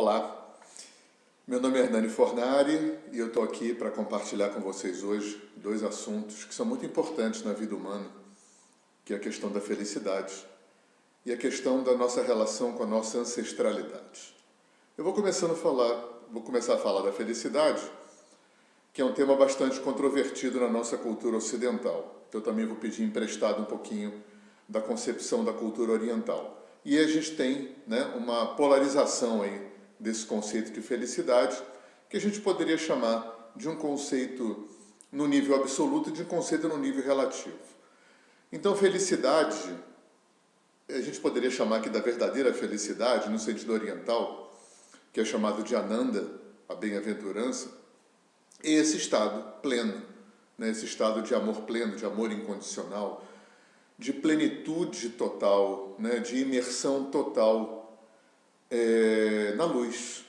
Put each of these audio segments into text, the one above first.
Olá, meu nome é Hernani Fornari e eu estou aqui para compartilhar com vocês hoje dois assuntos que são muito importantes na vida humana, que é a questão da felicidade e a questão da nossa relação com a nossa ancestralidade. Eu vou começar a falar da felicidade, que é um tema bastante controvertido na nossa cultura ocidental. Eu também vou pedir emprestado um pouquinho da concepção da cultura oriental. E a gente tem, uma polarização aí desse conceito de felicidade, que a gente poderia chamar de um conceito no nível absoluto e de um conceito no nível relativo. Então, felicidade, a gente poderia chamar aqui da verdadeira felicidade, no sentido oriental, que é chamado de Ananda, a bem-aventurança, é esse estado pleno, esse estado de amor pleno, de amor incondicional, de plenitude total, de imersão total na luz,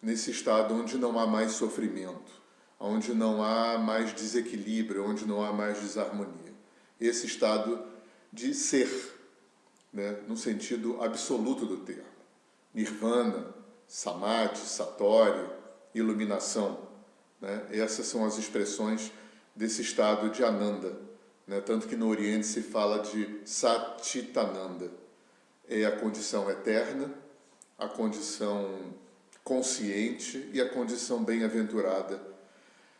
nesse estado onde não há mais sofrimento, onde não há mais desequilíbrio, onde não há mais desarmonia. Esse estado de ser, no sentido absoluto do termo. Nirvana, samadhi, satori, iluminação. Essas são as expressões desse estado de Ananda. Tanto que no Oriente se fala de Satchitananda. É a condição eterna, a condição consciente e a condição bem-aventurada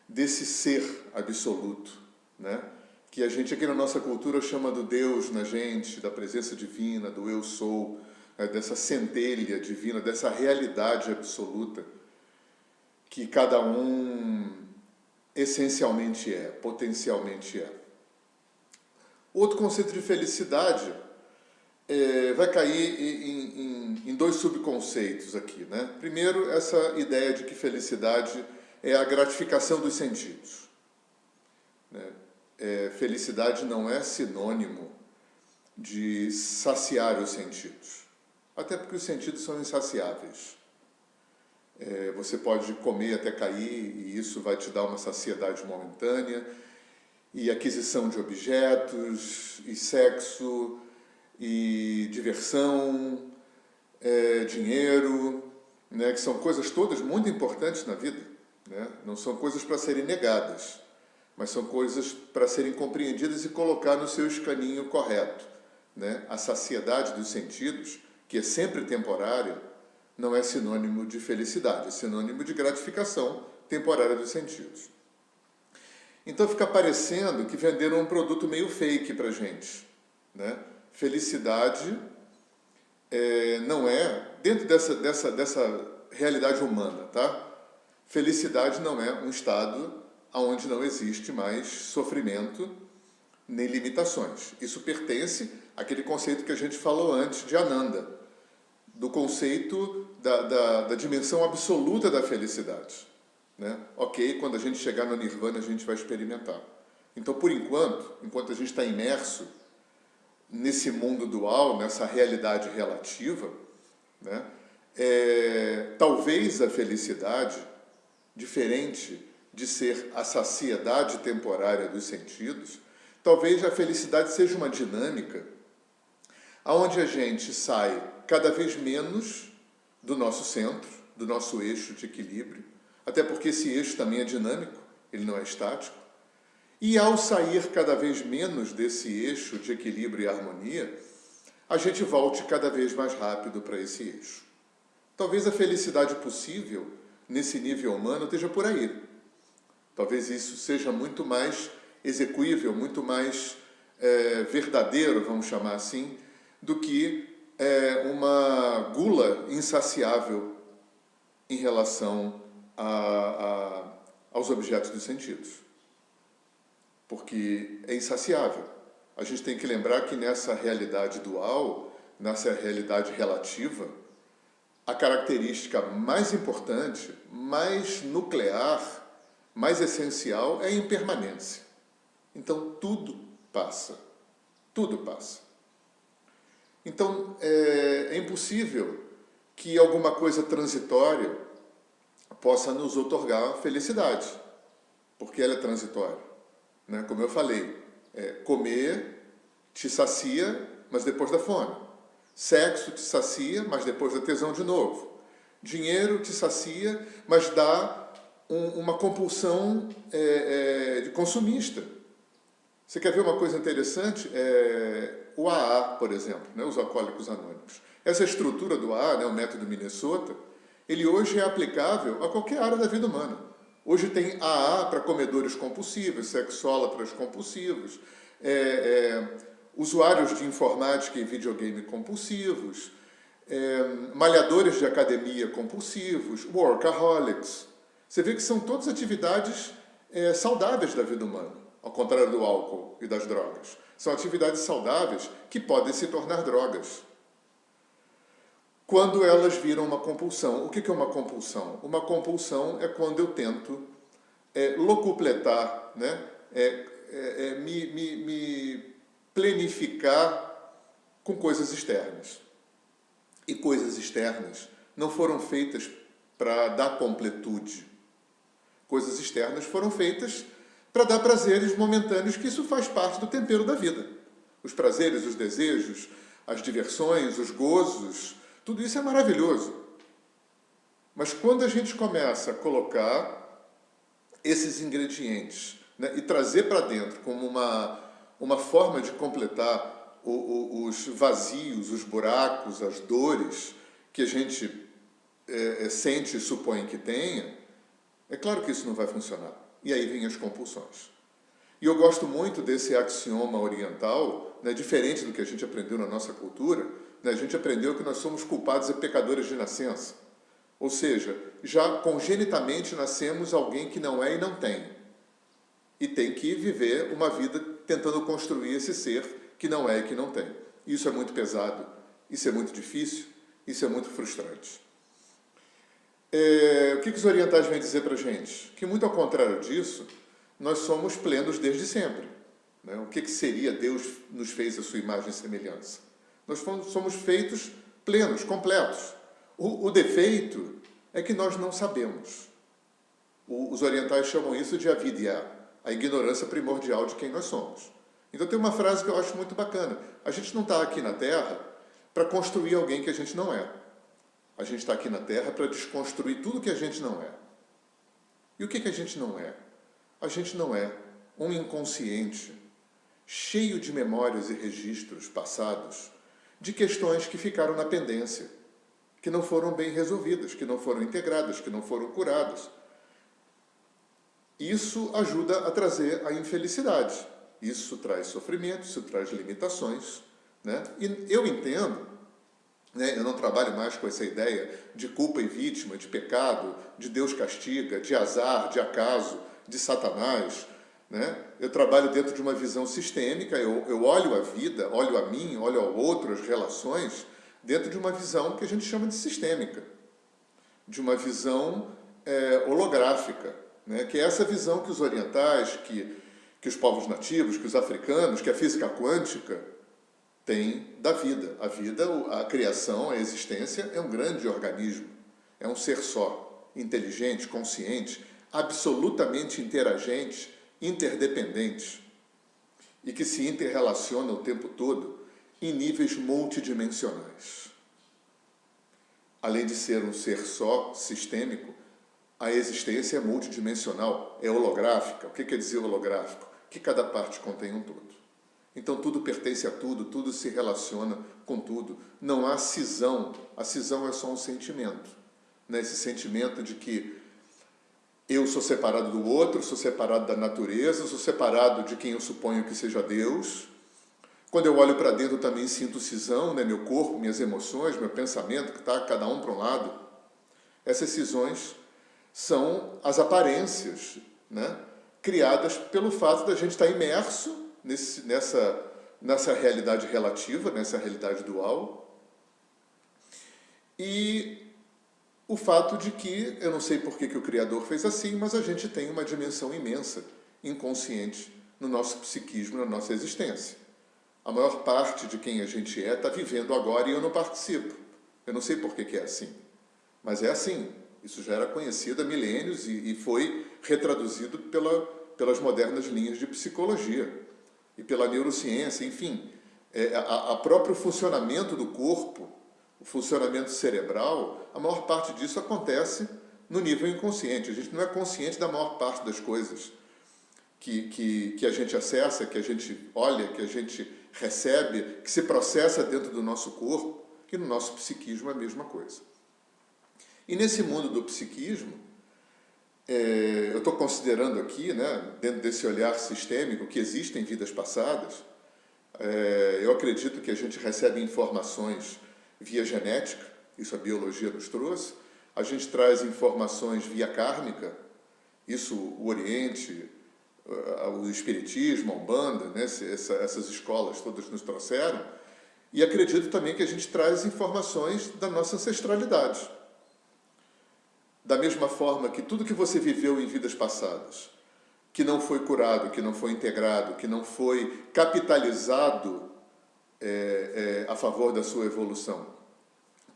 desse ser absoluto, que a gente aqui na nossa cultura chama do Deus na gente, da presença divina, do eu sou, dessa centelha divina, dessa realidade absoluta que cada um essencialmente é, potencialmente é. Outro conceito de felicidade vai cair em dois subconceitos aqui. Primeiro, essa ideia de que felicidade é a gratificação dos sentidos. Felicidade não é sinônimo de saciar os sentidos, até porque os sentidos são insaciáveis. Você pode comer até cair e isso vai te dar uma saciedade momentânea, e aquisição de objetos, e sexo, e diversão, dinheiro, que são coisas todas muito importantes na vida. Não são coisas para serem negadas, mas são coisas para serem compreendidas e colocar no seu escaninho correto. A saciedade dos sentidos, que é sempre temporária, não é sinônimo de felicidade, é sinônimo de gratificação temporária dos sentidos. Então fica parecendo que venderam um produto meio fake para a gente. Felicidade não é, dentro dessa realidade humana, tá? Felicidade não é um estado onde não existe mais sofrimento nem limitações. Isso pertence àquele conceito que a gente falou antes de Ananda, do conceito da dimensão absoluta da felicidade. Ok, quando a gente chegar no Nirvana, a gente vai experimentar. Então, por enquanto a gente está imerso nesse mundo dual, nessa realidade relativa, talvez a felicidade, diferente de ser a saciedade temporária dos sentidos, talvez a felicidade seja uma dinâmica onde a gente sai cada vez menos do nosso centro, do nosso eixo de equilíbrio, até porque esse eixo também é dinâmico, ele não é estático. E ao sair cada vez menos desse eixo de equilíbrio e harmonia, a gente volte cada vez mais rápido para esse eixo. Talvez a felicidade possível, nesse nível humano, esteja por aí. Talvez isso seja muito mais execuível, muito mais verdadeiro, vamos chamar assim, do que uma gula insaciável em relação aos objetos dos sentidos. Porque é insaciável. A gente tem que lembrar que nessa realidade dual, nessa realidade relativa, a característica mais importante, mais nuclear, mais essencial é a impermanência. Então tudo passa. Tudo passa. Então é impossível que alguma coisa transitória possa nos outorgar felicidade, porque ela é transitória. Como eu falei, comer te sacia, mas depois da fome. Sexo te sacia, mas depois da tesão de novo. Dinheiro te sacia, mas dá uma compulsão de consumista. Você quer ver uma coisa interessante? O AA, por exemplo, né, os Alcoólicos Anônimos. Essa estrutura do AA, né, o método Minnesota, ele hoje é aplicável a qualquer área da vida humana. Hoje tem AA para comedores compulsivos, sexólatras compulsivos, usuários de informática e videogame compulsivos, malhadores de academia compulsivos, workaholics. Você vê que são todas atividades saudáveis da vida humana, ao contrário do álcool e das drogas. São atividades saudáveis que podem se tornar drogas quando elas viram uma compulsão. O que é uma compulsão? Uma compulsão é quando eu tento locupletar, né? Me planificar com coisas externas. E coisas externas não foram feitas para dar completude. Coisas externas foram feitas para dar prazeres momentâneos, que isso faz parte do tempero da vida. Os prazeres, os desejos, as diversões, os gozos, tudo isso é maravilhoso. Mas quando a gente começa a colocar esses ingredientes, né, e trazer para dentro como uma forma de completar os vazios, os buracos, as dores que a gente sente e supõe que tenha, é claro que isso não vai funcionar. E aí vêm as compulsões. E eu gosto muito desse axioma oriental, né, diferente do que a gente aprendeu na nossa cultura. Né, a gente aprendeu que nós somos culpados e pecadores de nascença. Ou seja, já congenitamente nascemos alguém que não é e não tem. E tem que viver uma vida tentando construir esse ser que não é e que não tem. Isso é muito pesado, isso é muito difícil, isso é muito frustrante. O que os orientais vêm dizer para a gente? Que, muito ao contrário disso, nós somos plenos desde sempre. Né? O que seria Deus nos fez a sua imagem e semelhança? Nós somos feitos plenos, completos. O defeito é que nós não sabemos. Os orientais chamam isso de avidya, a ignorância primordial de quem nós somos. Então tem uma frase que eu acho muito bacana. A gente não está aqui na Terra para construir alguém que a gente não é. A gente está aqui na Terra para desconstruir tudo que a gente não é. E o que a gente não é? A gente não é um inconsciente cheio de memórias e registros passados de questões que ficaram na pendência, que não foram bem resolvidas, que não foram integradas, que não foram curadas. Isso ajuda a trazer a infelicidade. Isso traz sofrimento, isso traz limitações. Né? E eu entendo, né, eu não trabalho mais com essa ideia de culpa e vítima, de pecado, de Deus castiga, de azar, de acaso, de Satanás. Né? Eu trabalho dentro de uma visão sistêmica, eu olho a vida, olho a mim, olho ao outro, as relações, dentro de uma visão que a gente chama de sistêmica, de uma visão holográfica, né? Que é essa visão que os orientais, que os povos nativos, que os africanos, que a física quântica tem da vida. A vida, a criação, a existência é um grande organismo, é um ser só, inteligente, consciente, absolutamente interagente, interdependente e que se interrelaciona o tempo todo em níveis multidimensionais. Além de ser um ser só, sistêmico, a existência é multidimensional, é holográfica. O que quer dizer holográfico? Que cada parte contém um todo. Então tudo pertence a tudo, tudo se relaciona com tudo. Não há cisão, a cisão é só um sentimento. Né? Esse sentimento de que eu sou separado do outro, sou separado da natureza, sou separado de quem eu suponho que seja Deus. Quando eu olho para dentro, também sinto cisão, né? Meu corpo, minhas emoções, meu pensamento, que está cada um para um lado. Essas cisões são as aparências, né? Criadas pelo fato da gente estar imerso nessa realidade relativa, nessa realidade dual. E o fato de que, eu não sei por que o Criador fez assim, mas a gente tem uma dimensão imensa, inconsciente, no nosso psiquismo, na nossa existência. A maior parte de quem a gente está vivendo agora e eu não participo. Eu não sei por que é assim, mas é assim. Isso já era conhecido há milênios e foi retraduzido pelas modernas linhas de psicologia e pela neurociência, enfim. O próprio funcionamento do corpo, o funcionamento cerebral, a maior parte disso acontece no nível inconsciente. A gente não é consciente da maior parte das coisas que a gente acessa, que a gente olha, que a gente recebe, que se processa dentro do nosso corpo, e no nosso psiquismo é a mesma coisa. E nesse mundo do psiquismo, eu estou considerando aqui, né, dentro desse olhar sistêmico, que existem vidas passadas. Eu acredito que a gente recebe informações via genética, isso a biologia nos trouxe. A gente traz informações via kármica, isso o Oriente, o Espiritismo, a Umbanda, né, essas escolas todas nos trouxeram. E acredito também que a gente traz informações da nossa ancestralidade. Da mesma forma que tudo que você viveu em vidas passadas, que não foi curado, que não foi integrado, que não foi capitalizado a favor da sua evolução,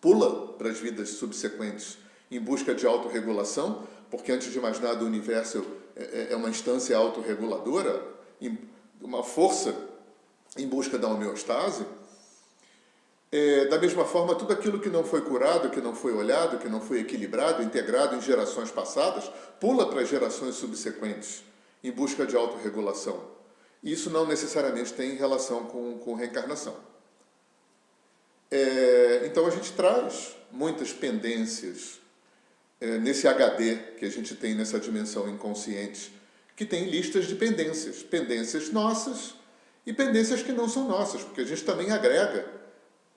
pula para as vidas subsequentes em busca de autorregulação, porque antes de mais nada o universo é uma instância autorreguladora, uma força em busca da homeostase. Da mesma forma, tudo aquilo que não foi curado, que não foi olhado, que não foi equilibrado, integrado em gerações passadas, pula para as gerações subsequentes em busca de autorregulação. Isso não necessariamente tem relação com reencarnação. Então a gente traz muitas pendências nesse HD que a gente tem nessa dimensão inconsciente, que tem listas de pendências, pendências nossas e pendências que não são nossas, porque a gente também agrega.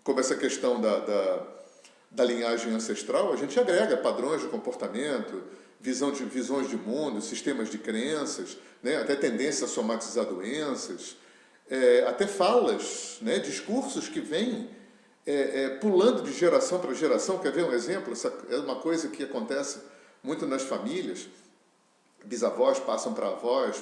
Como essa questão da linhagem ancestral, a gente agrega padrões de comportamento, visões de mundo, sistemas de crenças, né, até tendência a somatizar doenças, até falas, né, discursos que vêm pulando de geração para geração. Quer ver um exemplo? Essa é uma coisa que acontece muito nas famílias. Bisavós passam para avós,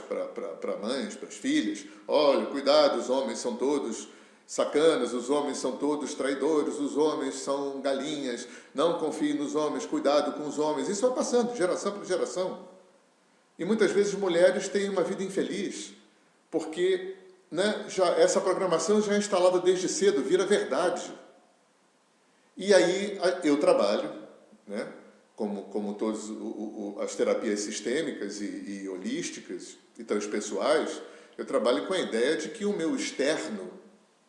para mães, para as filhas. Olha, cuidado, os homens são todos sacanas, os homens são todos traidores, os homens são galinhas, não confie nos homens, cuidado com os homens. Isso vai passando de geração para geração. E muitas vezes mulheres têm uma vida infeliz, porque, né, essa programação já é instalada desde cedo, vira verdade. E aí eu trabalho, né, como todas as terapias sistêmicas e holísticas e transpessoais, eu trabalho com a ideia de que o meu externo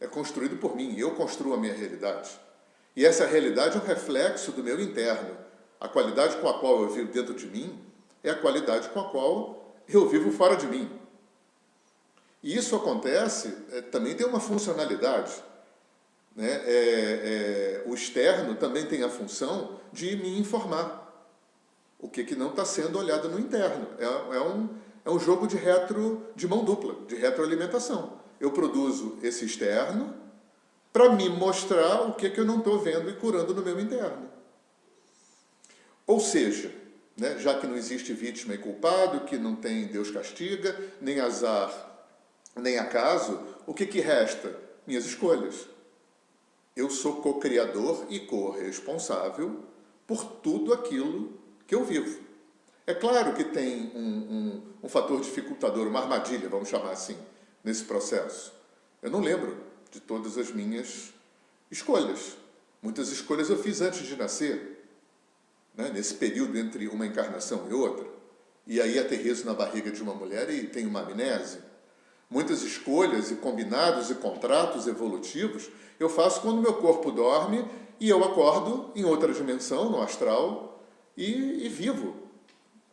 é construído por mim, eu construo a minha realidade. E essa realidade é um reflexo do meu interno. A qualidade com a qual eu vivo dentro de mim é a qualidade com a qual eu vivo fora de mim. E isso acontece, também tem uma funcionalidade. Né? O externo também tem a função de me informar o que não está sendo olhado no interno. É um jogo de mão dupla, de retroalimentação. Eu produzo esse externo para me mostrar o que eu não estou vendo e curando no meu interno. Ou seja, né, já que não existe vítima e culpado, que não tem Deus castiga, nem azar, nem acaso, o que resta? Minhas escolhas. Eu sou co-criador e co-responsável por tudo aquilo que eu vivo. É claro que tem um fator dificultador, uma armadilha, vamos chamar assim, nesse processo. Eu não lembro de todas as minhas escolhas. Muitas escolhas eu fiz antes de nascer, né? Nesse período entre uma encarnação e outra. E aí aterrizo na barriga de uma mulher e tenho uma amnésia. Muitas escolhas e combinados e contratos evolutivos eu faço quando meu corpo dorme e eu acordo em outra dimensão, no astral, e vivo.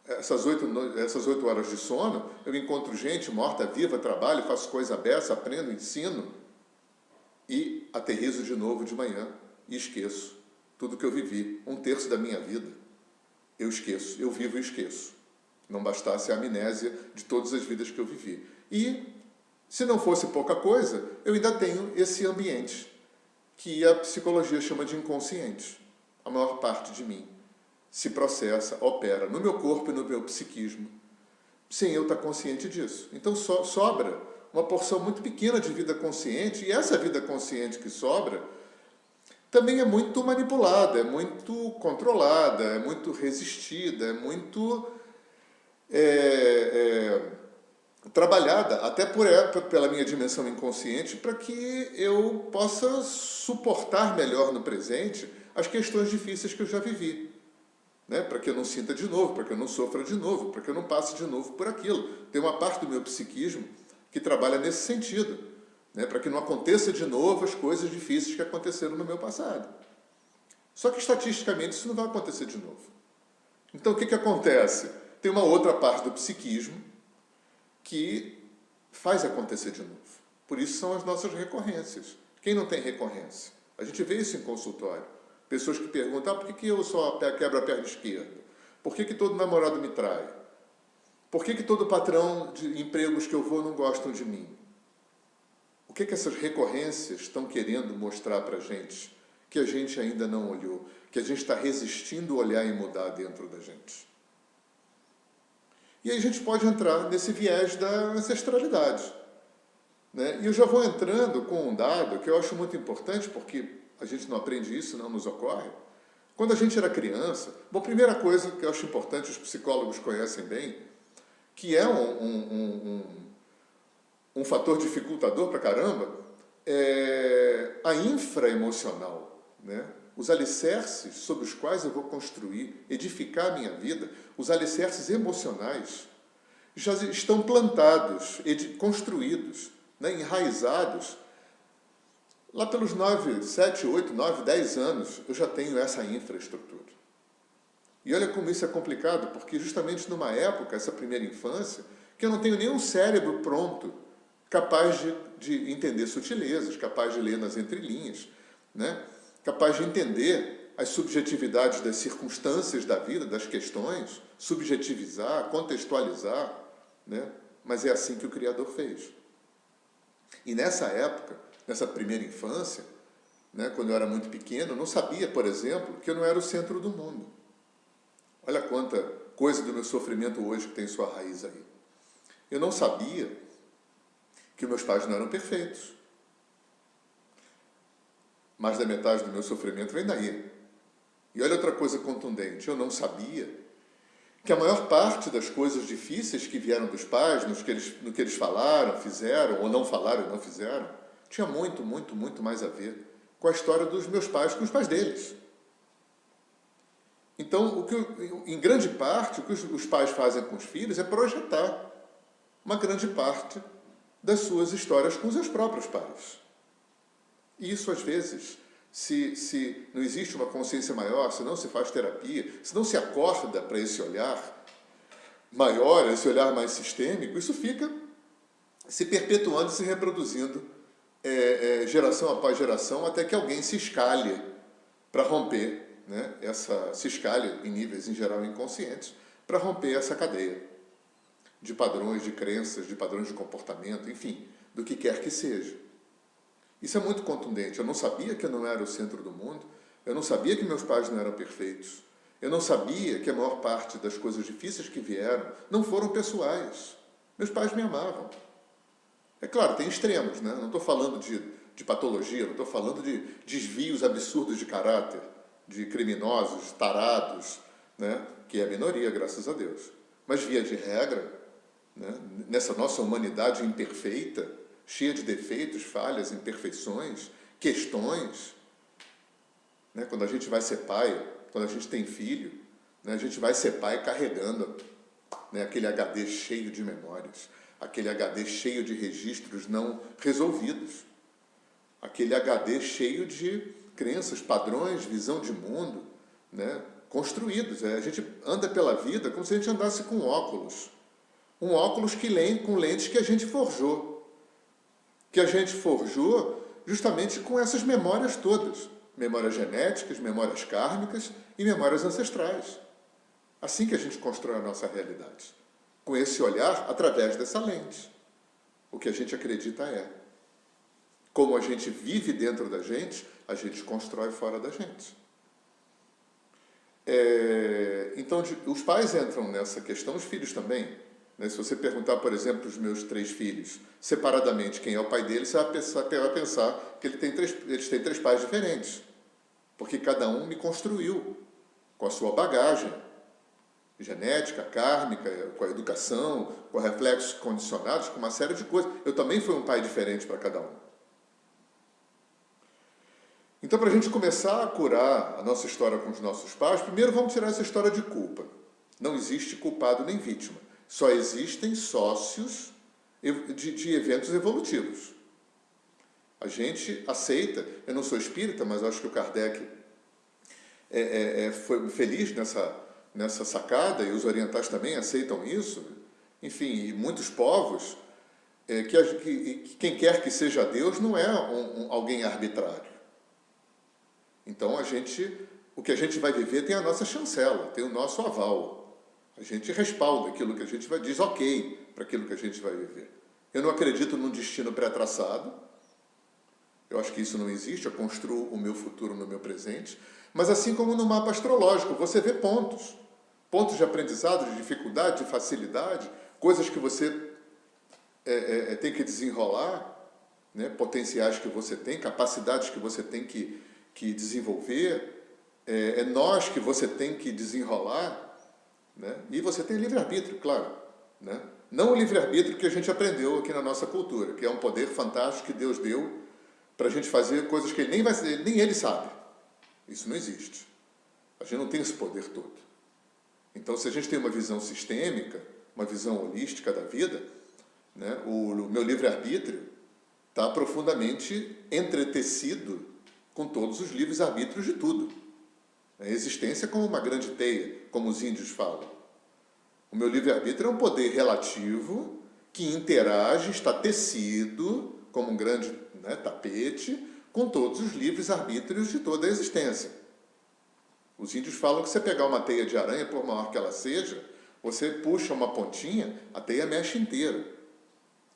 Essas 8 horas de sono, eu encontro gente morta, viva, trabalho, faço coisa beça, aprendo, ensino e aterrizo de novo de manhã e esqueço tudo que eu vivi. 1/3 da minha vida eu esqueço, eu vivo e esqueço. Não bastasse a amnésia de todas as vidas que eu vivi. E, se não fosse pouca coisa, eu ainda tenho esse ambiente que a psicologia chama de inconsciente. A maior parte de mim se processa, opera no meu corpo e no meu psiquismo, sem eu estar consciente disso. Então sobra uma porção muito pequena de vida consciente, e essa vida consciente que sobra também é muito manipulada, é muito controlada, é muito resistida, é muito trabalhada até pela minha dimensão inconsciente para que eu possa suportar melhor no presente as questões difíceis que eu já vivi, né? Para que eu não sinta de novo, para que eu não sofra de novo, para que eu não passe de novo por aquilo. Tem uma parte do meu psiquismo que trabalha nesse sentido, né? Para que não aconteça de novo as coisas difíceis que aconteceram no meu passado. Só que estatisticamente isso não vai acontecer de novo. Então o que acontece? Tem uma outra parte do psiquismo que faz acontecer de novo. Por isso são as nossas recorrências. Quem não tem recorrência? A gente vê isso em consultório. Pessoas que perguntam, por que eu só quebro a perna esquerda? Por que todo namorado me trai? Por que todo patrão de empregos que eu vou não gostam de mim? O que essas recorrências estão querendo mostrar para a gente que a gente ainda não olhou, que a gente está resistindo a olhar e mudar dentro da gente? E aí a gente pode entrar nesse viés da ancestralidade, né? E eu já vou entrando com um dado que eu acho muito importante, porque a gente não aprende isso, não nos ocorre. Quando a gente era criança, bom, primeira coisa que eu acho importante, os psicólogos conhecem bem, que é um fator dificultador para caramba, é a infraemocional, né? Os alicerces sobre os quais eu vou construir, edificar a minha vida, os alicerces emocionais, já estão plantados, construídos, né, enraizados. Lá pelos 9, 7, 8, 9, 10 anos, eu já tenho essa infraestrutura. E olha como isso é complicado, porque justamente numa época, essa primeira infância, que eu não tenho nenhum cérebro pronto, capaz de entender sutilezas, capaz de ler nas entrelinhas, né? Capaz de entender as subjetividades das circunstâncias da vida, das questões, subjetivizar, contextualizar, né? Mas é assim que o Criador fez. E nessa época, nessa primeira infância, né, quando eu era muito pequeno, eu não sabia, por exemplo, que eu não era o centro do mundo. Olha quanta coisa do meu sofrimento hoje que tem sua raiz aí. Eu não sabia que meus pais não eram perfeitos. Mais da metade do meu sofrimento vem daí. E olha outra coisa contundente, eu não sabia que a maior parte das coisas difíceis que vieram dos pais, no que eles falaram, fizeram, ou não falaram e não fizeram, tinha muito, muito, muito mais a ver com a história dos meus pais, com os pais deles. Então, em grande parte, o que os pais fazem com os filhos é projetar uma grande parte das suas histórias com os seus próprios pais. E isso, às vezes, se não existe uma consciência maior, se não se faz terapia, se não se acorda para esse olhar maior, esse olhar mais sistêmico, isso fica se perpetuando e se reproduzindo geração após geração, até que alguém se escalhe para romper, né, se escalhe em níveis, em geral, inconscientes, para romper essa cadeia de padrões, de crenças, de padrões de comportamento, enfim, do que quer que seja. Isso é muito contundente. Eu não sabia que eu não era o centro do mundo, eu não sabia que meus pais não eram perfeitos, eu não sabia que a maior parte das coisas difíceis que vieram não foram pessoais. Meus pais me amavam. É claro, tem extremos, né? Não estou falando de patologia, não estou falando de desvios absurdos de caráter, de criminosos, tarados, né? Que é a minoria, graças a Deus. Mas, via de regra, né? Nessa nossa humanidade imperfeita, cheia de defeitos, falhas, imperfeições, questões, né? Quando a gente vai ser pai, quando a gente tem filho, né? A gente vai ser pai carregando, né, aquele HD cheio de memórias, aquele HD cheio de registros não resolvidos, aquele HD cheio de crenças, padrões, visão de mundo, né, construídos. A gente anda pela vida como se a gente andasse com óculos. Um óculos com lentes que a gente forjou. Que a gente forjou justamente com essas memórias todas. Memórias genéticas, memórias kármicas e memórias ancestrais. Assim que a gente constrói a nossa realidade. Com esse olhar através dessa lente. O que a gente acredita é. Como a gente vive dentro da gente, a gente constrói fora da gente. Então, os pais entram nessa questão, os filhos também. Né? Se você perguntar, por exemplo, os meus 3 filhos, separadamente, quem é o pai deles, você vai pensar que eles têm 3 pais diferentes. Porque cada um me construiu com a sua bagagem. genética, kármica, com a educação, com reflexos condicionados, com uma série de coisas. Eu também fui um pai diferente para cada um. Então, para a gente começar a curar a nossa história com os nossos pais, primeiro vamos tirar essa história de culpa. Não existe culpado nem vítima. Só existem sócios de eventos evolutivos. A gente aceita, eu não sou espírita, mas acho que o Kardec foi feliz nessa sacada, e os orientais também aceitam isso. Enfim, e muitos povos, que quem quer que seja Deus não é alguém arbitrário. Então, o que a gente vai viver tem a nossa chancela, tem o nosso aval. A gente respalda aquilo que a gente vai, diz ok para aquilo que a gente vai viver. Eu não acredito num destino pré-traçado. Eu acho que isso não existe, eu construo o meu futuro no meu presente. Mas assim como no mapa astrológico, você vê pontos. Pontos de aprendizado, de dificuldade, de facilidade, coisas que você tem que desenrolar, né? Potenciais que você tem, capacidades que você tem que desenvolver, nós que você tem que desenrolar, né? E você tem livre-arbítrio, claro, né? Não o livre-arbítrio que a gente aprendeu aqui na nossa cultura, que é um poder fantástico que Deus deu para a gente fazer coisas que ele nem ele sabe. Isso não existe. A gente não tem esse poder todo. Então, se a gente tem uma visão sistêmica, uma visão holística da vida, né, o meu livre-arbítrio está profundamente entretecido com todos os livres arbítrios de tudo. A existência é como uma grande teia, como os índios falam. O meu livre-arbítrio é um poder relativo que interage, está tecido como um grande, né, tapete, com todos os livres arbítrios de toda a existência. Os índios falam que você pegar uma teia de aranha, por maior que ela seja, você puxa uma pontinha, a teia mexe inteira.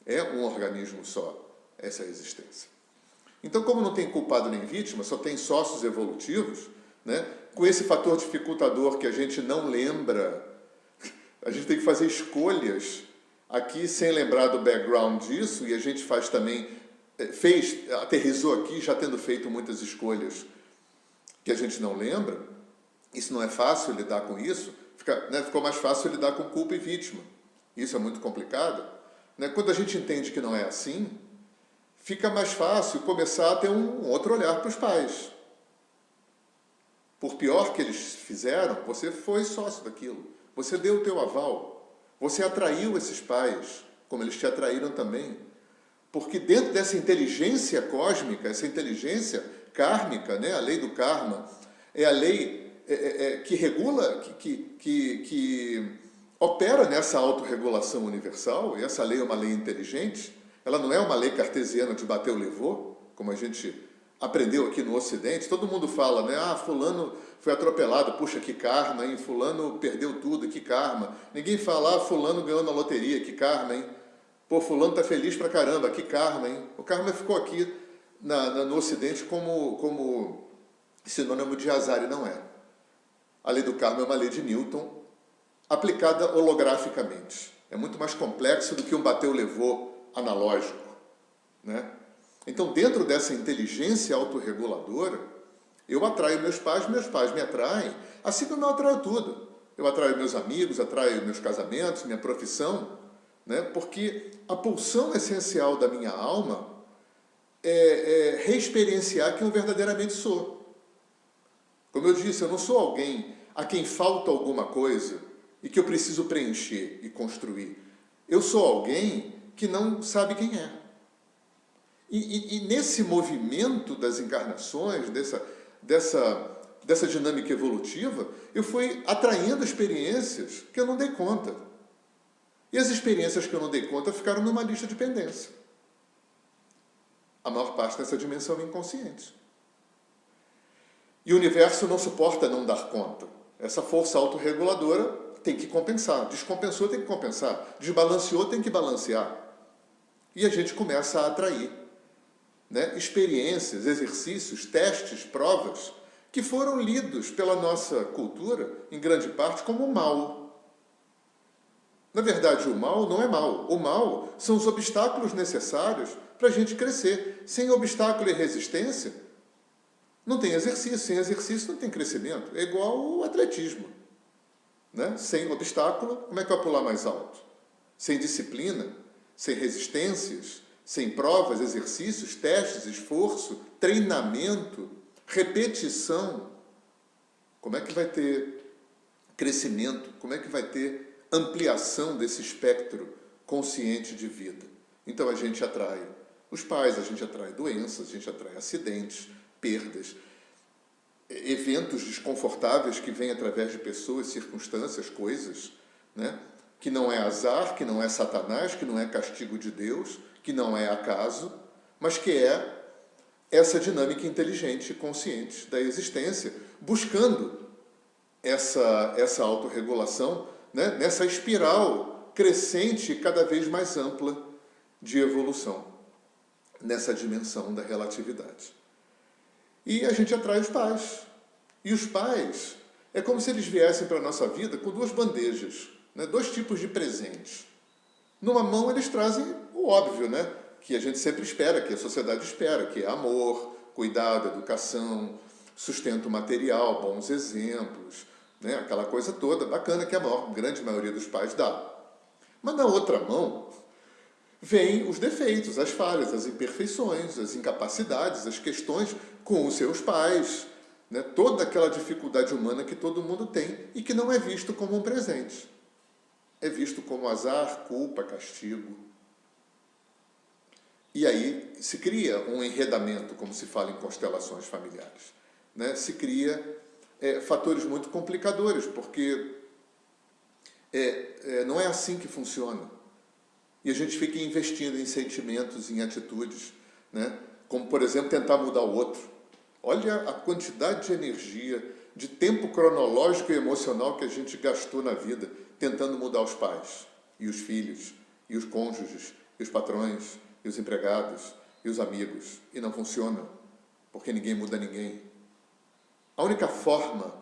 É um organismo só, essa é a existência. Então, como não tem culpado nem vítima, só tem sócios evolutivos, né? Com esse fator dificultador que a gente não lembra, a gente tem que fazer escolhas aqui sem lembrar do background disso, e a gente faz também, aterrissou aqui já tendo feito muitas escolhas que a gente não lembra. Isso não é fácil lidar com isso, ficou mais fácil lidar com culpa e vítima. Isso é muito complicado. Né? Quando a gente entende que não é assim, fica mais fácil começar a ter um outro olhar para os pais. Por pior que eles fizeram, você foi sócio daquilo. Você deu o teu aval. Você atraiu esses pais, como eles te atraíram também. Porque dentro dessa inteligência cósmica, essa inteligência kármica, né, a lei do karma, é a lei que regula, que opera nessa autorregulação universal, e essa lei é uma lei inteligente. Ela não é uma lei cartesiana de bateu, levou, como a gente aprendeu aqui no Ocidente. Todo mundo fala, né? Ah, fulano foi atropelado, puxa, que karma, hein? Fulano perdeu tudo, que karma. Ninguém fala, ah, fulano ganhou na loteria, que karma, hein? Pô, fulano tá feliz pra caramba, que karma, hein? O karma ficou aqui no Ocidente como sinônimo de azar, e não é. A lei do karma é uma lei de Newton aplicada holograficamente. É muito mais complexo do que um bateu, levou analógico, né? Então, dentro dessa inteligência autorreguladora, eu atraio meus pais me atraem, assim como eu atraio tudo. Eu atraio meus amigos, atraio meus casamentos, minha profissão, né? Porque a pulsão essencial da minha alma é reexperienciar quem eu verdadeiramente sou. Como eu disse, eu não sou alguém a quem falta alguma coisa e que eu preciso preencher e construir. Eu sou alguém que não sabe quem é. E nesse movimento das encarnações, dessa dinâmica evolutiva, eu fui atraindo experiências que eu não dei conta. E as experiências que eu não dei conta ficaram numa lista de pendência. A maior parte dessa dimensão inconsciente. E o universo não suporta não dar conta. Essa força autorreguladora tem que compensar. Descompensou, tem que compensar. Desbalanceou, tem que balancear. E a gente começa a atrair, né, experiências, exercícios, testes, provas, que foram lidos pela nossa cultura, em grande parte, como mal. Na verdade, o mal não é mal. O mal são os obstáculos necessários para a gente crescer. Sem obstáculo e resistência, não tem exercício. Sem exercício, não tem crescimento. É igual o atletismo. né? Sem obstáculo, como é que vai pular mais alto? Sem disciplina, sem resistências, sem provas, exercícios, testes, esforço, treinamento, repetição, como é que vai ter crescimento? Como é que vai ter ampliação desse espectro consciente de vida? Então a gente atrai os pais, a gente atrai doenças, a gente atrai acidentes, perdas, eventos desconfortáveis que vêm através de pessoas, circunstâncias, coisas, né? Que não é azar, que não é Satanás, que não é castigo de Deus, que não é acaso, mas que é essa dinâmica inteligente e consciente da existência, buscando essa autorregulação, né? Nessa espiral crescente e cada vez mais ampla de evolução, nessa dimensão da relatividade. E a gente atrai os pais. E os pais, é como se eles viessem para a nossa vida com duas bandejas, né? Dois tipos de presentes. Numa mão eles trazem o óbvio, né? Que a gente sempre espera, que a sociedade espera, que é amor, cuidado, educação, sustento material, bons exemplos, né? Aquela coisa toda bacana que a grande maioria dos pais dá. Mas na outra mão vêm os defeitos, as falhas, as imperfeições, as incapacidades, as questões com os seus pais, né? Toda aquela dificuldade humana que todo mundo tem e que não é visto como um presente. É visto como azar, culpa, castigo. E aí se cria um enredamento, como se fala em constelações familiares, né? Se cria fatores muito complicadores, porque não é assim que funciona. E a gente fica investindo em sentimentos, em atitudes, né? Como, por exemplo, tentar mudar o outro. Olha a quantidade de energia, de tempo cronológico e emocional que a gente gastou na vida tentando mudar os pais, e os filhos, e os cônjuges, e os patrões, e os empregados, e os amigos. E não funciona, porque ninguém muda ninguém. A única forma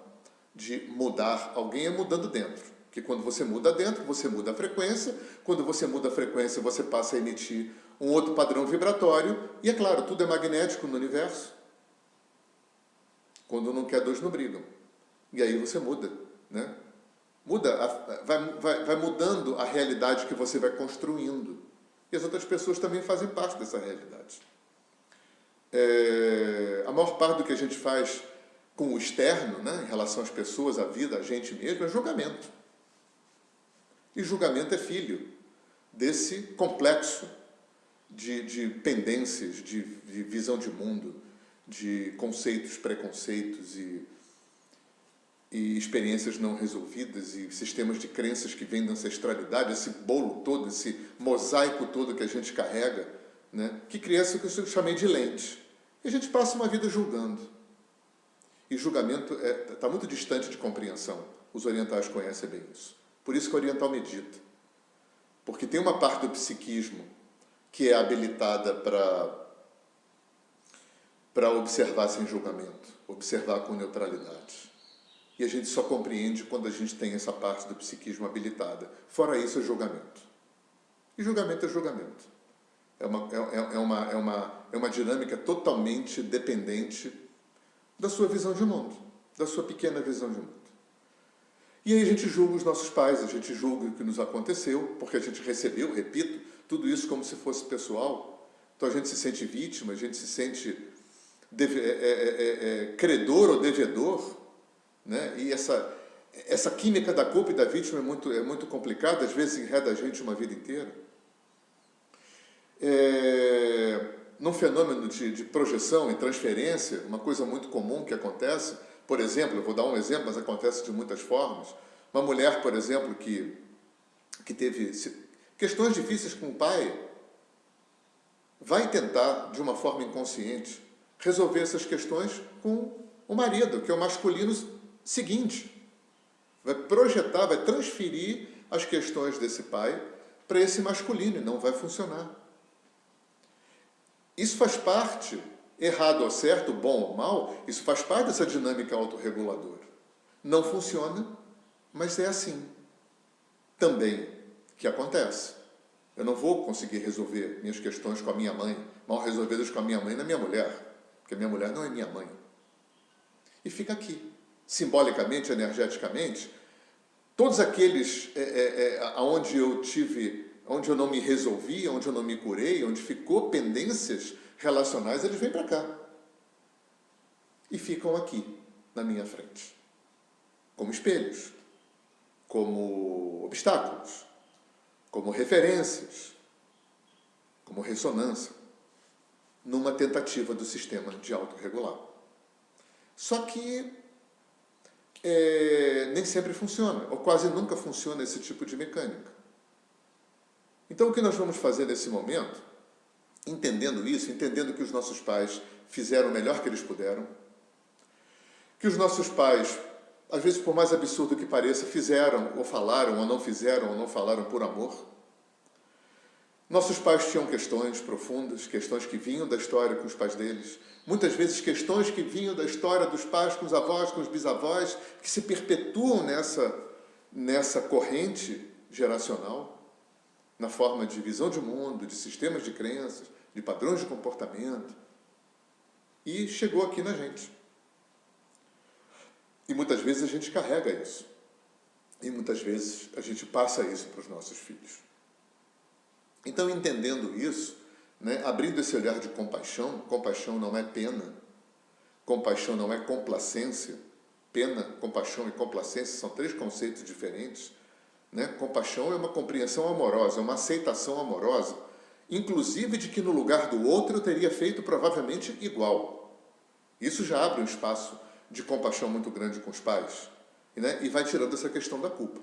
de mudar alguém é mudando dentro. Porque quando você muda dentro, você muda a frequência. Quando você muda a frequência, você passa a emitir um outro padrão vibratório. E é claro, tudo é magnético no universo. Quando não quer, dois não brigam. E aí você muda, né? Vai mudando a realidade que você vai construindo. E as outras pessoas também fazem parte dessa realidade. A maior parte do que a gente faz com o externo, né, em relação às pessoas, à vida, a gente mesmo, é julgamento. E julgamento é filho desse complexo de pendências, de visão de mundo, de conceitos, preconceitos e experiências não resolvidas e sistemas de crenças que vêm da ancestralidade, esse bolo todo, esse mosaico todo que a gente carrega, né, que cria isso que eu chamei de lente. E a gente passa uma vida julgando. E julgamento está muito distante de compreensão. Os orientais conhecem bem isso. Por isso que o oriental medita. Porque tem uma parte do psiquismo que é habilitada para observar sem julgamento, observar com neutralidade. E a gente só compreende quando a gente tem essa parte do psiquismo habilitada. Fora isso, é julgamento. E julgamento é julgamento. É uma dinâmica totalmente dependente da sua visão de mundo, da sua pequena visão de mundo. E aí a gente julga os nossos pais, a gente julga o que nos aconteceu, porque a gente recebeu, repito, tudo isso como se fosse pessoal. Então a gente se sente vítima, a gente se sente credor ou devedor, né? E essa química da culpa e da vítima é muito complicada, às vezes enreda a gente uma vida inteira. Num fenômeno de projeção e transferência, uma coisa muito comum que acontece, por exemplo, eu vou dar um exemplo, mas acontece de muitas formas, uma mulher, por exemplo, que teve questões difíceis com o pai, vai tentar, de uma forma inconsciente, resolver essas questões com o marido, que é o masculino seguinte. Vai projetar, vai transferir as questões desse pai para esse masculino e não vai funcionar. Isso faz parte, errado ou certo, bom ou mal, isso faz parte dessa dinâmica autorreguladora. Não funciona, mas é assim também que acontece. Eu não vou conseguir resolver minhas questões com a minha mãe, mal resolvidas com a minha mãe na minha mulher, porque a minha mulher não é minha mãe. E fica aqui, simbolicamente, energeticamente, todos aqueles onde eu não me resolvi, onde eu não me curei, onde ficou pendências relacionais, eles vêm para cá. E ficam aqui, na minha frente. Como espelhos, como obstáculos, como referências, como ressonância, numa tentativa do sistema de autorregular. Só que nem sempre funciona, ou quase nunca funciona esse tipo de mecânica. Então, o que nós vamos fazer nesse momento, entendendo isso, entendendo que os nossos pais fizeram o melhor que eles puderam, que os nossos pais, às vezes, por mais absurdo que pareça, fizeram, ou falaram, ou não falaram por amor. Nossos pais tinham questões profundas, questões que vinham da história com os pais deles, muitas vezes questões que vinham da história dos pais com os avós, com os bisavós, que se perpetuam nessa corrente geracional, na forma de visão de mundo, de sistemas de crenças, de padrões de comportamento, e chegou aqui na gente. E muitas vezes a gente carrega isso. E muitas vezes a gente passa isso para os nossos filhos. Então, entendendo isso, né, abrindo esse olhar de compaixão, compaixão não é pena, compaixão não é complacência, pena, compaixão e complacência são 3 conceitos diferentes, né? Compaixão é uma compreensão amorosa, é uma aceitação amorosa, inclusive de que no lugar do outro eu teria feito provavelmente igual. Isso já abre um espaço de compaixão muito grande com os pais, né? E vai tirando essa questão da culpa.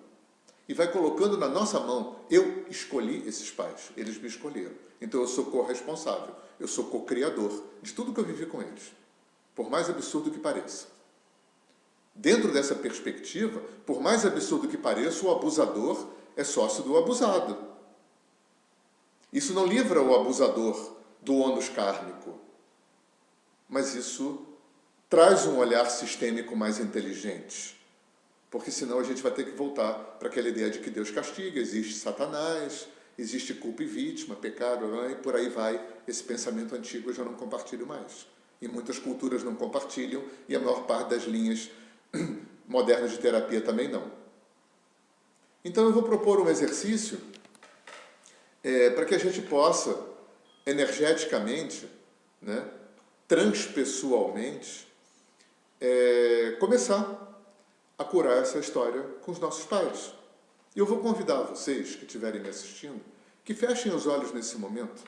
E vai colocando na nossa mão, eu escolhi esses pais, eles me escolheram. Então eu sou corresponsável, eu sou co-criador de tudo que eu vivi com eles, por mais absurdo que pareça. Dentro dessa perspectiva, por mais absurdo que pareça, o abusador é sócio do abusado. Isso não livra o abusador do ônus kármico, mas isso traz um olhar sistêmico mais inteligente. Porque senão a gente vai ter que voltar para aquela ideia de que Deus castiga, existe Satanás, existe culpa e vítima, pecado, e por aí vai. Esse pensamento antigo eu já não compartilho mais. E muitas culturas não compartilham, e a maior parte das linhas modernas de terapia também não. Então eu vou propor um exercício para que a gente possa, energeticamente, né, transpessoalmente, começar a curar essa história com os nossos pais. E eu vou convidar vocês que estiverem me assistindo, que fechem os olhos nesse momento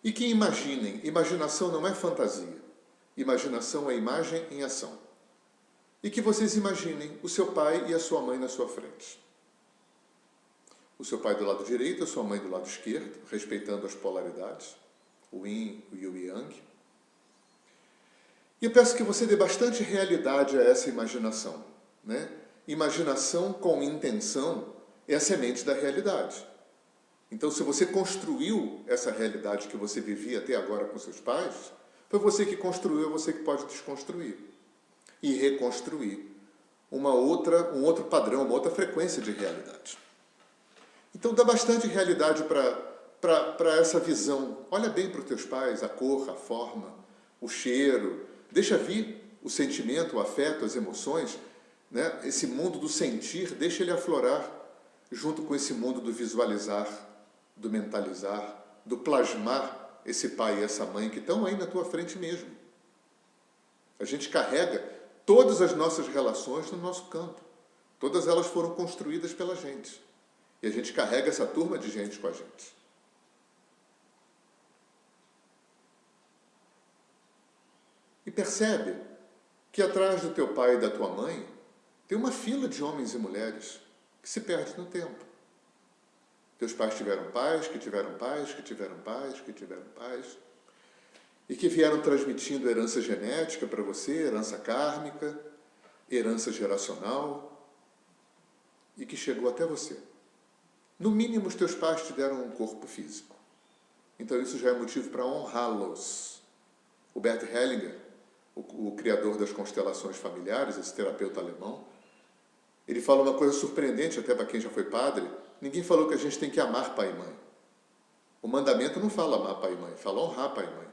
e que imaginem. Imaginação não é fantasia. Imaginação é imagem em ação. E que vocês imaginem o seu pai e a sua mãe na sua frente. O seu pai do lado direito, a sua mãe do lado esquerdo, respeitando as polaridades, o yin e o yang. E eu peço que você dê bastante realidade a essa imaginação, né? Imaginação com intenção é a semente da realidade. Então, se você construiu essa realidade que você vivia até agora com seus pais, foi você que construiu, é você que pode desconstruir e reconstruir um outro padrão, uma outra frequência de realidade. Então, dá bastante realidade para essa visão. Olha bem para os teus pais, a cor, a forma, o cheiro. Deixa vir o sentimento, o afeto, as emoções, né? Esse mundo do sentir, deixa ele aflorar junto com esse mundo do visualizar, do mentalizar, do plasmar esse pai e essa mãe que estão aí na tua frente mesmo. A gente carrega todas as nossas relações no nosso campo. Todas elas foram construídas pela gente. E a gente carrega essa turma de gente com a gente. E percebe que atrás do teu pai e da tua mãe tem uma fila de homens e mulheres que se perde no tempo. Teus pais tiveram pais, que tiveram pais, que tiveram pais, que tiveram pais, e que vieram transmitindo herança genética para você, herança kármica, herança geracional, e que chegou até você. No mínimo, os teus pais te deram um corpo físico. Então isso já é motivo para honrá-los. O Bert Hellinger, o criador das constelações familiares, esse terapeuta alemão, ele fala uma coisa surpreendente até para quem já foi padre. Ninguém falou que a gente tem que amar pai e mãe. O mandamento não fala amar pai e mãe, fala honrar pai e mãe.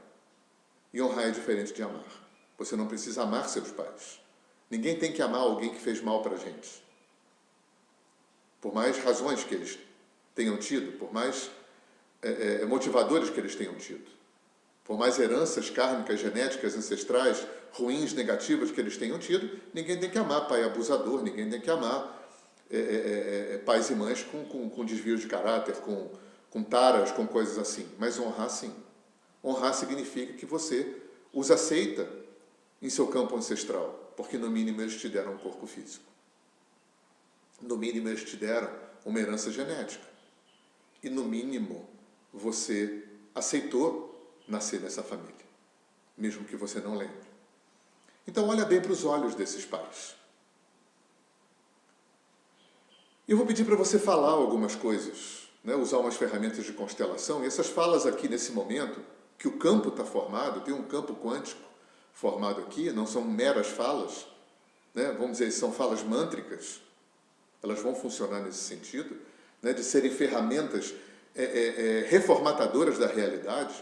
E honrar é diferente de amar. Você não precisa amar seus pais. Ninguém tem que amar alguém que fez mal para a gente. por mais razões que eles tenham tido, por mais motivadores que eles tenham tido, por mais heranças kármicas, genéticas, ancestrais, ruins, negativas que eles tenham tido, ninguém tem que amar pai abusador, ninguém tem que amar pais e mães com desvios de caráter, com taras, com coisas assim. Mas honrar, sim. Honrar significa que você os aceita em seu campo ancestral, porque no mínimo eles te deram um corpo físico. No mínimo eles te deram uma herança genética. E no mínimo você aceitou nascer nessa família, mesmo que você não lembre. Então olha bem para os olhos desses pais. Eu vou pedir para você falar algumas coisas, né? Usar umas ferramentas de constelação, e essas falas aqui nesse momento, que o campo está formado, tem um campo quântico formado aqui, não são meras falas, né? Vamos dizer, são falas mântricas, elas vão funcionar nesse sentido, né? De serem ferramentas reformatadoras da realidade.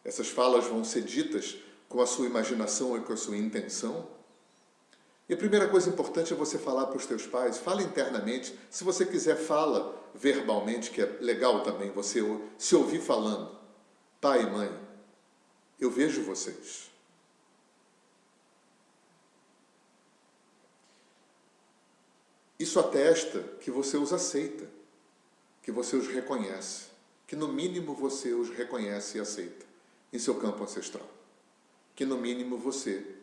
Essas falas vão ser ditas com a sua imaginação e com a sua intenção. E a primeira coisa importante é você falar para os teus pais, fala internamente. Se você quiser, fala verbalmente, que é legal também você se ouvir falando. Pai e mãe, eu vejo vocês. Isso atesta que você os aceita, que você os reconhece, que no mínimo você os reconhece e aceita em seu campo ancestral. Que no mínimo você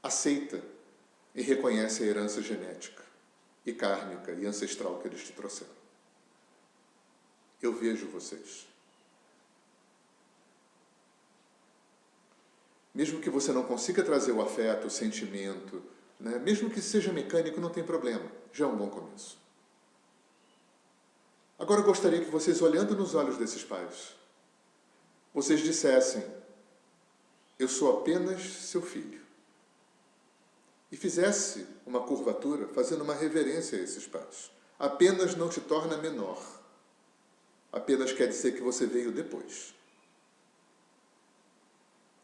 aceita e reconhece a herança genética e kármica e ancestral que eles te trouxeram. Eu vejo vocês. Mesmo que você não consiga trazer o afeto, o sentimento, né? Mesmo que seja mecânico, não tem problema. Já é um bom começo. Agora eu gostaria que vocês, olhando nos olhos desses pais, vocês dissessem: eu sou apenas seu filho. E fizesse uma curvatura, fazendo uma reverência a esses pais. Apenas não te torna menor. Apenas quer dizer que você veio depois.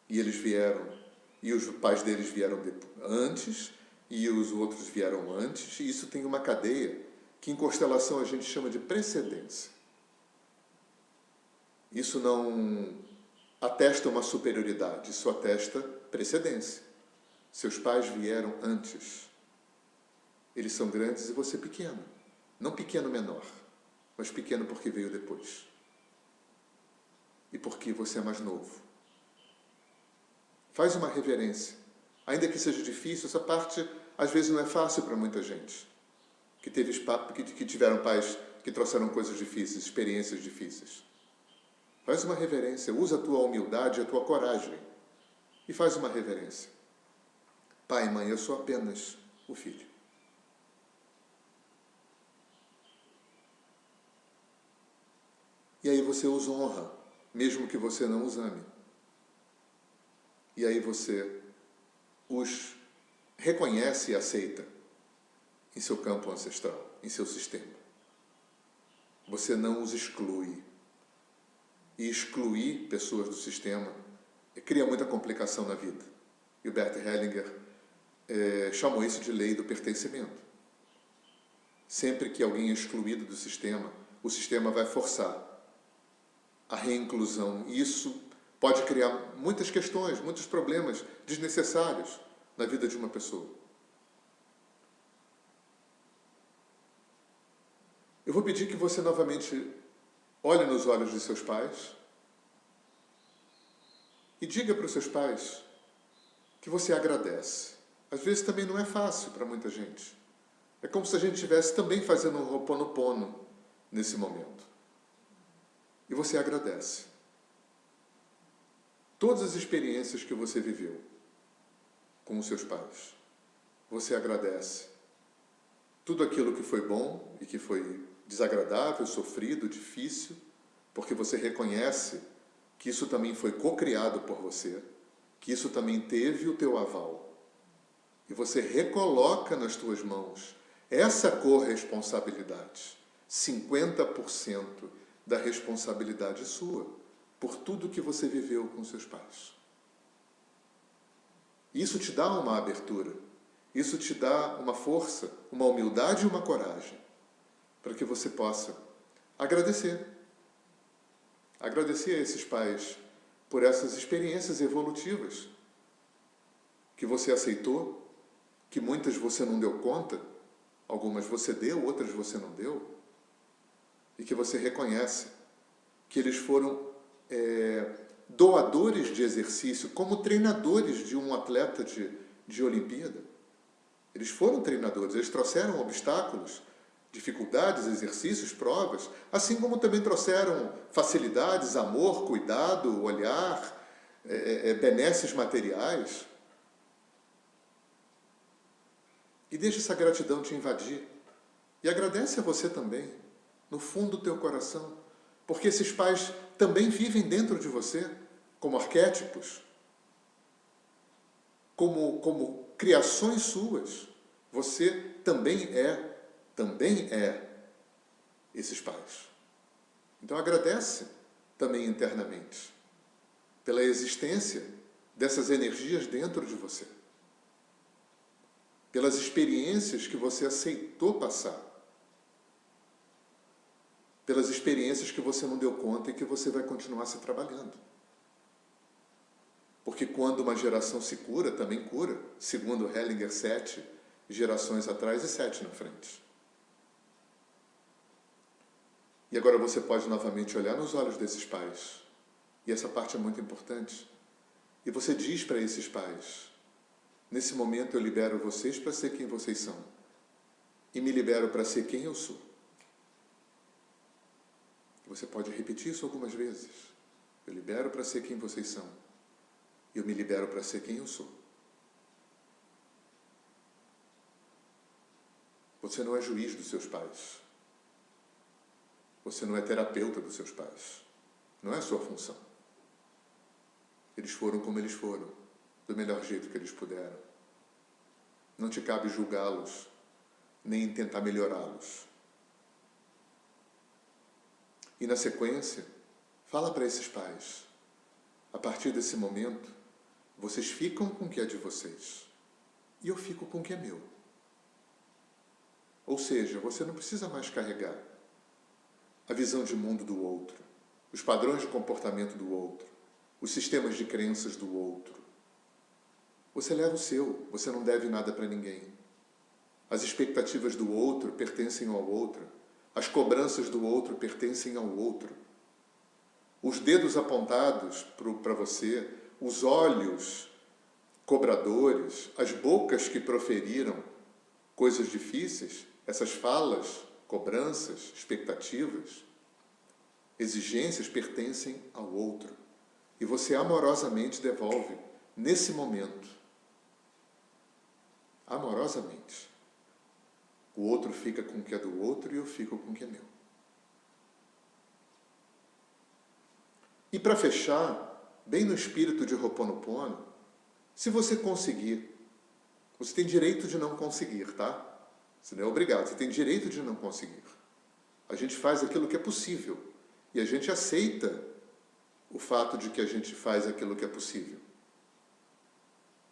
E eles vieram, e os pais deles vieram antes, e os outros vieram antes, e isso tem uma cadeia que em constelação a gente chama de precedência. Isso não atesta uma superioridade, isso atesta precedência. Seus pais vieram antes. Eles são grandes e você pequeno. Não pequeno menor, mas pequeno porque veio depois. E porque você é mais novo. Faz uma reverência. Ainda que seja difícil, essa parte às vezes não é fácil para muita gente. Que tiveram pais que trouxeram coisas difíceis, experiências difíceis. Faz uma reverência. Usa a tua humildade, a tua coragem. E faz uma reverência. Pai e mãe, eu sou apenas o filho. E aí você os honra, mesmo que você não os ame. E aí você os reconhece e aceita em seu campo ancestral, em seu sistema. Você não os exclui. E excluir pessoas do sistema cria muita complicação na vida. E o Bert Hellinger chamou isso de lei do pertencimento. Sempre que alguém é excluído do sistema, o sistema vai forçar a reinclusão. E isso pode criar muitas questões, muitos problemas desnecessários na vida de uma pessoa. Eu vou pedir que você novamente olhe nos olhos de seus pais e diga para os seus pais que você agradece. Às vezes também não é fácil para muita gente. É como se a gente estivesse também fazendo um Ho'oponopono nesse momento. E você agradece. Todas as experiências que você viveu com os seus pais, você agradece. Tudo aquilo que foi bom e que foi desagradável, sofrido, difícil, porque você reconhece que isso também foi co-criado por você, que isso também teve o teu aval. E você recoloca nas tuas mãos essa corresponsabilidade. 50% da responsabilidade sua por tudo que você viveu com seus pais. Isso te dá uma abertura. Isso te dá uma força, uma humildade e uma coragem para que você possa agradecer. Agradecer a esses pais por essas experiências evolutivas que você aceitou, que muitas você não deu conta, algumas você deu, outras você não deu, e que você reconhece que eles foram doadores de exercício, como treinadores de um atleta de Olimpíada. Eles foram treinadores, eles trouxeram obstáculos, dificuldades, exercícios, provas, assim como também trouxeram facilidades, amor, cuidado, olhar, benesses materiais. E deixa essa gratidão te invadir. E agradece a você também, no fundo do teu coração, porque esses pais também vivem dentro de você, como arquétipos, como criações suas. Você também é esses pais. Então agradece também internamente pela existência dessas energias dentro de você, pelas experiências que você aceitou passar, pelas experiências que você não deu conta e que você vai continuar se trabalhando. Porque quando uma geração se cura, também cura, segundo Hellinger, 7 gerações atrás e 7 na frente. E agora você pode novamente olhar nos olhos desses pais, e essa parte é muito importante, e você diz para esses pais: nesse momento eu libero vocês para ser quem vocês são, e me libero para ser quem eu sou. Você pode repetir isso algumas vezes. Eu libero para ser quem vocês são. Eu me libero para ser quem eu sou. Você não é juiz dos seus pais. Você não é terapeuta dos seus pais. Não é a sua função. Eles foram como eles foram, do melhor jeito que eles puderam. Não te cabe julgá-los, nem tentar melhorá-los. E na sequência, fala para esses pais: a partir desse momento, vocês ficam com o que é de vocês, e eu fico com o que é meu. Ou seja, você não precisa mais carregar a visão de mundo do outro, os padrões de comportamento do outro, os sistemas de crenças do outro. Você leva o seu, você não deve nada para ninguém. As expectativas do outro pertencem ao outro. As cobranças do outro pertencem ao outro. Os dedos apontados para você, os olhos cobradores, as bocas que proferiram coisas difíceis, essas falas, cobranças, expectativas, exigências pertencem ao outro. E você amorosamente devolve nesse momento. Amorosamente. O outro fica com o que é do outro e eu fico com o que é meu. E para fechar, bem no espírito de Ho'oponopono, se você conseguir, você tem direito de não conseguir, tá? Você não é obrigado, você tem direito de não conseguir. A gente faz aquilo que é possível e a gente aceita o fato de que a gente faz aquilo que é possível.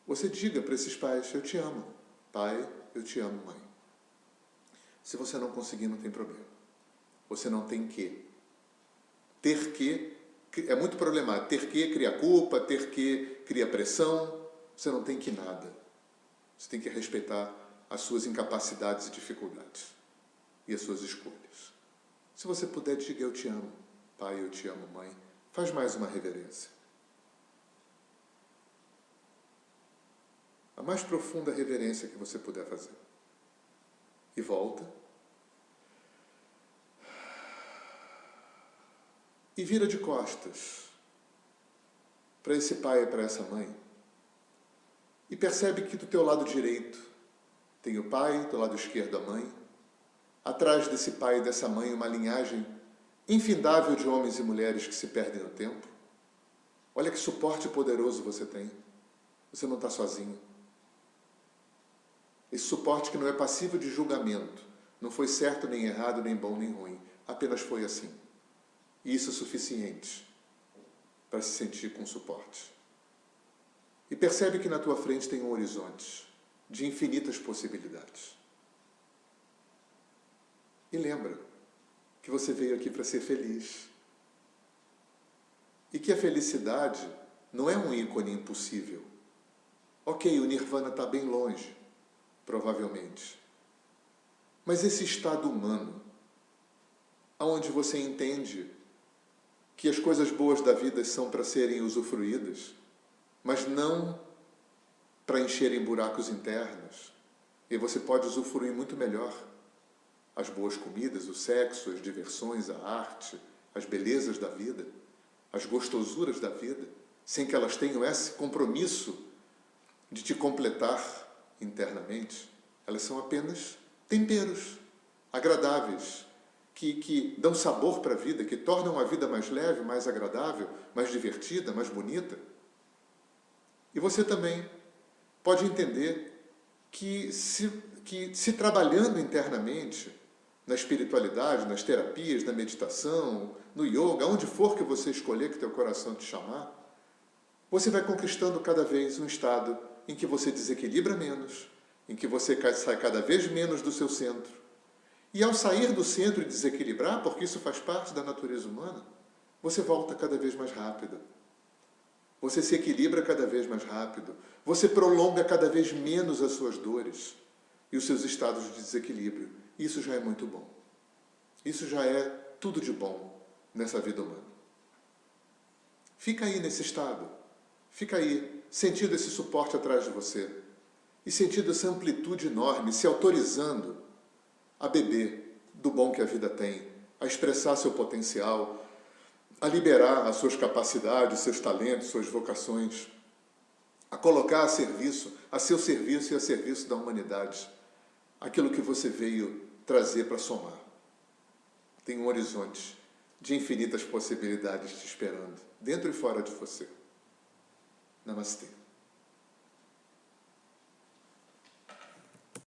Você diga para esses pais: eu te amo, pai, eu te amo, mãe. Se você não conseguir, não tem problema. Você não tem que. Ter que é muito problemático. Ter que cria culpa, ter que cria pressão. Você não tem que nada. Você tem que respeitar as suas incapacidades e dificuldades e as suas escolhas. Se você puder, diga: eu te amo, pai, eu te amo, mãe. Faz mais uma reverência. A mais profunda reverência que você puder fazer. E volta. E vira de costas para esse pai e para essa mãe. E percebe que do teu lado direito tem o pai, do lado esquerdo a mãe. Atrás desse pai e dessa mãe uma linhagem infindável de homens e mulheres que se perdem no tempo. Olha que suporte poderoso você tem. Você não está sozinho. Esse suporte que não é passivo de julgamento, não foi certo nem errado, nem bom nem ruim, apenas foi assim. E isso é suficiente para se sentir com suporte. E percebe que na tua frente tem um horizonte de infinitas possibilidades. E lembra que você veio aqui para ser feliz. E que a felicidade não é um ícone impossível. Ok, o Nirvana está bem longe, provavelmente. Mas esse estado humano, onde você entende que as coisas boas da vida são para serem usufruídas, mas não para encherem buracos internos, e você pode usufruir muito melhor as boas comidas, o sexo, as diversões, a arte, as belezas da vida, as gostosuras da vida, sem que elas tenham esse compromisso de te completar internamente. Elas são apenas temperos agradáveis, que dão sabor para a vida, que tornam a vida mais leve, mais agradável, mais divertida, mais bonita. E você também pode entender que se trabalhando internamente, na espiritualidade, nas terapias, na meditação, no yoga, onde for que você escolher que teu coração te chamar, você vai conquistando cada vez um estado em que você desequilibra menos, em que você sai cada vez menos do seu centro. E ao sair do centro e desequilibrar, porque isso faz parte da natureza humana, você volta cada vez mais rápido. Você se equilibra cada vez mais rápido. Você prolonga cada vez menos as suas dores e os seus estados de desequilíbrio. Isso já é muito bom. Isso já é tudo de bom nessa vida humana. Fica aí nesse estado. Fica aí, sentindo esse suporte atrás de você. E sentindo essa amplitude enorme, se autorizando a beber do bom que a vida tem, a expressar seu potencial, a liberar as suas capacidades, seus talentos, suas vocações, a colocar a serviço, a seu serviço e a serviço da humanidade, aquilo que você veio trazer para somar. Tem um horizonte de infinitas possibilidades te esperando, dentro e fora de você. Namastê.